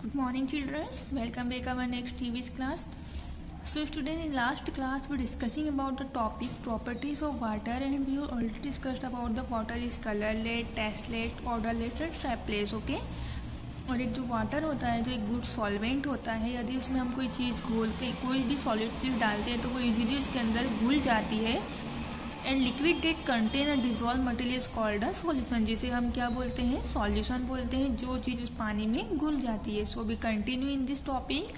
Good morning, children. Welcome back our next TV's class. So, students, in last class we were discussing about the topic properties of water, and we have already discussed about the water is colorless, tasteless, odorless and shapeless. Okay. और एक जो water होता है जो एक good solvent होता है, यदि उसमें हम कोई चीज़ घोलते, कोई भी सॉलिड चीज़ डालते हैं तो वो इजीली उसके अंदर घुल जाती है. And liquid that contain a dissolve material is called a solution, जिसे हम क्या बोलते हैं, सॉल्यूशन बोलते हैं, जो चीज उस पानी में घुल जाती है. So we continue in this topic.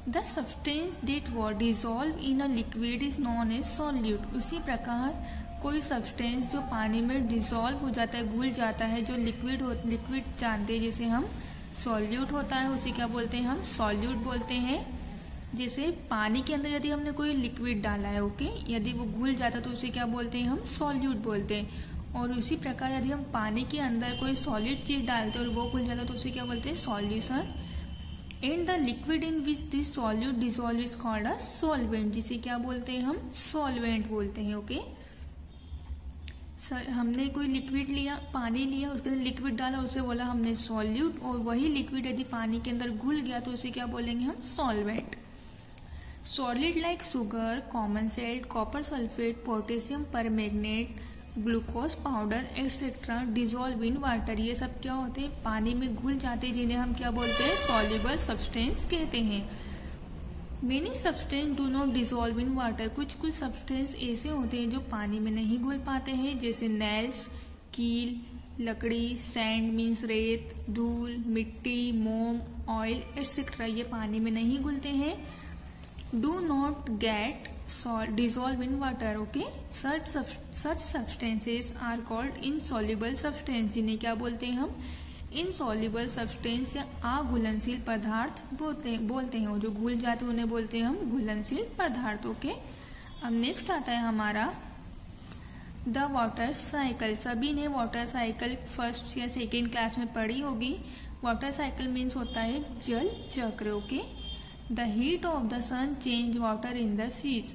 The substance that were dissolve in a liquid is known as solute. उसी प्रकार कोई सब्सटेंस जो पानी में डिजॉल्व हो जाता है, घुल जाता है, जो लिक्विड जानते हैं जिसे हम सॉल्यूट होता है, उसे क्या बोलते हैं, हम सॉल्यूट बोलते हैं. जैसे पानी के अंदर यदि हमने कोई लिक्विड डाला है, ओके, यदि वो घुल जाता तो उसे क्या बोलते हैं, हम सॉल्यूट बोलते हैं. और उसी प्रकार यदि हम पानी के अंदर कोई सॉलिड चीज डालते हैं और वो घुल जाता तो उसे क्या बोलते हैं, solution. And the liquid in which this solute dissolve is called a solvent, जिसे क्या बोलते हैं, हम सॉल्वेंट बोलते हैं. ओके. हमने कोई लिक्विड लिया, पानी लिया, उसके अंदर लिक्विड डाला, उसे बोला हमने सॉल्यूट. और वही लिक्विड यदि पानी के अंदर घुल गया तो उसे क्या बोलेंगे, हम solvent. Solid like sugar, common salt, copper sulphate, potassium permanganate, glucose powder etcetera dissolve in water, ये सब क्या होते हैं, पानी में घुल जाते हैं, जिन्हें हम क्या बोलते हैं, सॉल्युबल सब्सटेंस कहते हैं. Many substance do not dissolve in water. कुछ सब्सटेंस ऐसे होते हैं जो पानी में नहीं घुल पाते हैं, जैसे नेल्स, कील, लकड़ी, सैंड मीन्स रेत, धूल, मिट्टी, मोम, ऑयल एक्सेट्रा, ये पानी में नहीं घुलते हैं. Do not get dissolve in water. Okay, such substances are called insoluble substance, जिन्हें क्या बोलते हैं, हम insoluble substance या अघुलनशील पदार्थ बोलते हैं. और जो घुल जाते हैं उन्हें बोलते हैं हम घुलनशील पदार्थ. ओके. अब नेक्स्ट आता है हमारा द वाटर साइकिल. सभी ने वाटर साइकिल फर्स्ट या सेकेंड क्लास में पढ़ी होगी. वाटर साइकिल मीन्स होता है जल चक्र. Okay. The heat of the sun change water in the seas.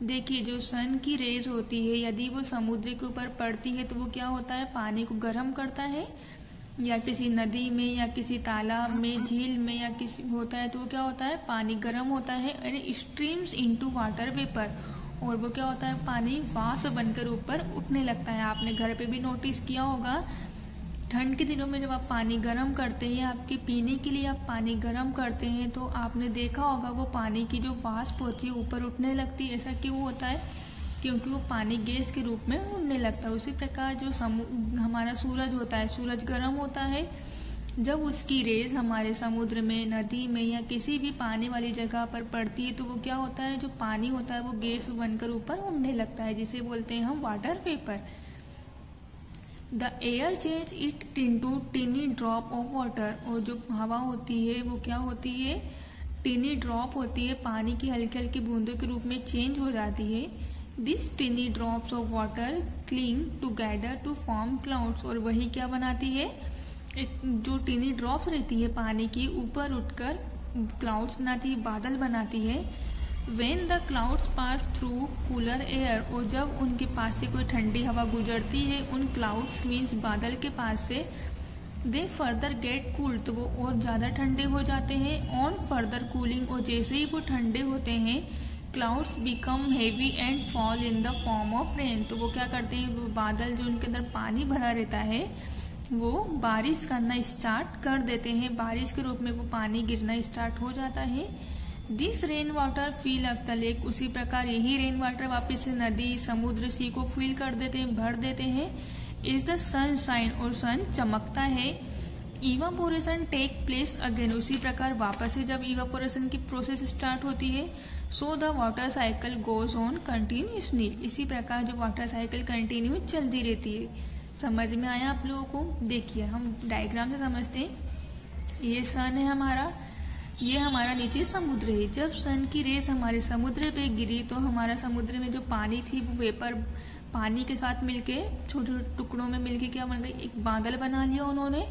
देखिए, जो सन की रेज होती है यदि वो समुद्र के ऊपर पड़ती है तो वो क्या होता है, पानी को गर्म करता है. या किसी नदी में या किसी तालाब में, झील में या किसी होता है तो वो क्या होता है, पानी गर्म होता है. अरे स्ट्रीम्स इनटू वाटर वेपर, और वो क्या होता है, पानी वाष्प बनकर ऊपर उठने लगता है. आपने घर पे भी नोटिस किया होगा, ठंड के दिनों में जब आप पानी गर्म करते हैं, आपके पीने के लिए आप पानी गर्म करते हैं, तो आपने देखा होगा वो पानी की जो वाष्प होती है ऊपर उठने लगती है. ऐसा क्यों होता है, क्योंकि वो पानी गैस के रूप में उड़ने लगता है. उसी प्रकार जो हमारा सूरज होता है, सूरज गर्म होता है, जब उसकी रेज हमारे समुद्र में, नदी में या किसी भी पानी वाली जगह पर पड़ती है तो वो क्या होता है, जो पानी होता है वो गैस बनकर ऊपर उड़ने लगता है, जिसे बोलते हैं हम water vapour. The air change it into टिनी drop of water. और जो हवा होती है वो क्या होती है, टिनी ड्रॉप होती है, पानी की हल्की हल्की बूंदों के रूप में चेंज हो जाती है. This tiny drops of water cling together to form clouds. और वही क्या बनाती है, एक जो टिनी ड्रॉप्स रहती है पानी की, ऊपर उठकर क्लाउड्स बनाती है, बादल बनाती है. When the clouds pass through cooler air, और जब उनके पास से कोई ठंडी हवा गुजरती है, उन क्लाउड्स मीन्स बादल के पास से, they further get cooled, तो वो और ज्यादा ठंडे हो जाते हैं. On further cooling, और जैसे ही वो ठंडे होते हैं, clouds become heavy and fall in the form of rain. तो वो क्या करते हैं, वो बादल जो उनके अंदर पानी भरा रहता है वो बारिश करना स्टार्ट कर देते हैं, बारिश के रूप में वो पानी गिरना स्टार्ट हो जाता है. This rain water feel of the lake. उसी प्रकार यही रेन वाटर वापिस से नदी, समुद्र, सी को फील कर देते हैं, भर देते हैं. इज द सनशाइन, और सन चमकता है. Evaporation take place again. उसी प्रकार वापस से जब इवापोरेशन की प्रोसेस स्टार्ट होती है, so the water cycle goes on continuously. इसी प्रकार जो वाटर साइकिल कंटिन्यू चलती रहती है. समझ में आया आप लोगों को? देखिए, हम डायग्राम से समझते हैं. ये सन है हमारा, ये हमारा नीचे समुद्र है. जब सन की रेस हमारे समुद्र पे गिरी तो हमारा समुद्र में जो पानी थी वो वेपर पानी के साथ मिलके छोटे छोटे टुकड़ों में मिलके क्या बन गई, एक बादल बना लिया उन्होंने.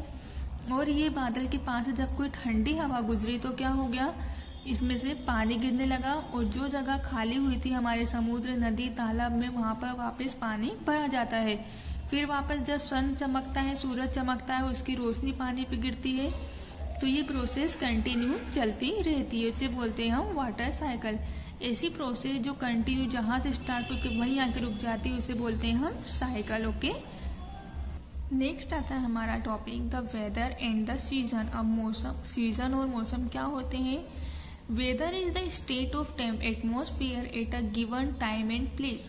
और ये बादल के पास से जब कोई ठंडी हवा गुजरी तो क्या हो गया, इसमें से पानी गिरने लगा. और जो जगह खाली हुई थी हमारे समुद्र, नदी, तालाब में, वहां पर वापस पानी भरा जाता है. फिर वापस जब सन चमकता है, सूरज चमकता है, उसकी रोशनी पानी पे गिरती है, तो ये प्रोसेस कंटिन्यू चलती रहती है, उसे बोलते हैं हम वाटर साइकिल। ऐसी प्रोसेस जो कंटिन्यू जहां से स्टार्ट होकर वहीं आके रुक जाती है उसे बोलते हैं हम साइकिल। ओके, नेक्स्ट आता है हमारा topic the weather and the season. अब मौसम, सीजन और मौसम क्या होते हैं? Weather is the state of atmosphere at a given time and place.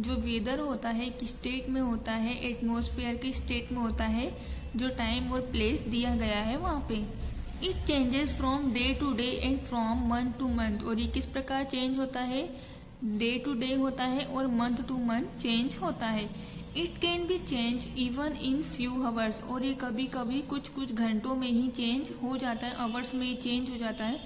जो वेदर होता है किस स्टेट में होता है? एटमॉस्फेयर के स्टेट में होता है, जो टाइम और प्लेस दिया गया है वहां पे। It changes from day to day and from month to month. और ये किस प्रकार चेंज होता है? डे टू डे होता है और मंथ टू मंथ चेंज होता है। It can be change even in few hours. और ये कभी कभी कुछ कुछ घंटों में ही चेंज हो जाता है, आवर्स में ही चेंज हो जाता है।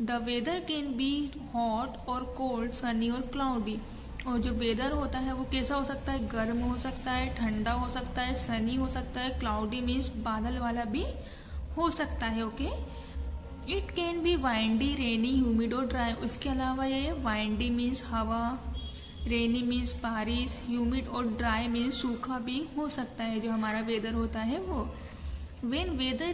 The weather can be hot और कोल्ड, सनी और क्लाउडी। और जो वेदर होता है वो कैसा हो सकता है? गर्म हो सकता है, ठंडा हो सकता है, सनी हो सकता है, क्लाउडी मीन्स बादल वाला भी हो सकता है। Okay, it can be windy, rainy, humid और ड्राई। उसके अलावा ये वाइंडी मीन्स हवा, रेनी मीन्स बारिश, ह्यूमिड और ड्राई मीन्स सूखा भी हो सकता है, जो हमारा वेदर होता है वो। When weather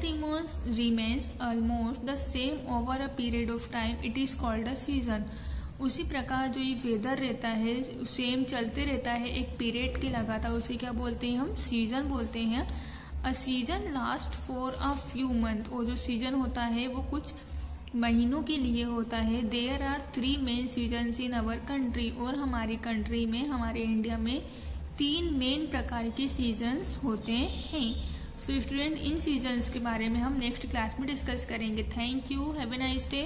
remains almost the same over a period of time, it is called a season. उसी प्रकार जो ये वेदर रहता है सेम चलते रहता है एक पीरियड के लगातार, उसे क्या बोलते हैं हम? सीजन बोलते हैं। अ season last for a few month. और जो सीजन होता है वो कुछ महीनों के लिए होता है। There are 3 main seasons in our country. और हमारी कंट्री में, हमारे इंडिया में 3 मेन प्रकार के सीजन्स होते हैं। सो स्टूडेंट, इन सीजन्स के बारे में हम नेक्स्ट क्लास में डिस्कस करेंगे। Thank you, have a nice day.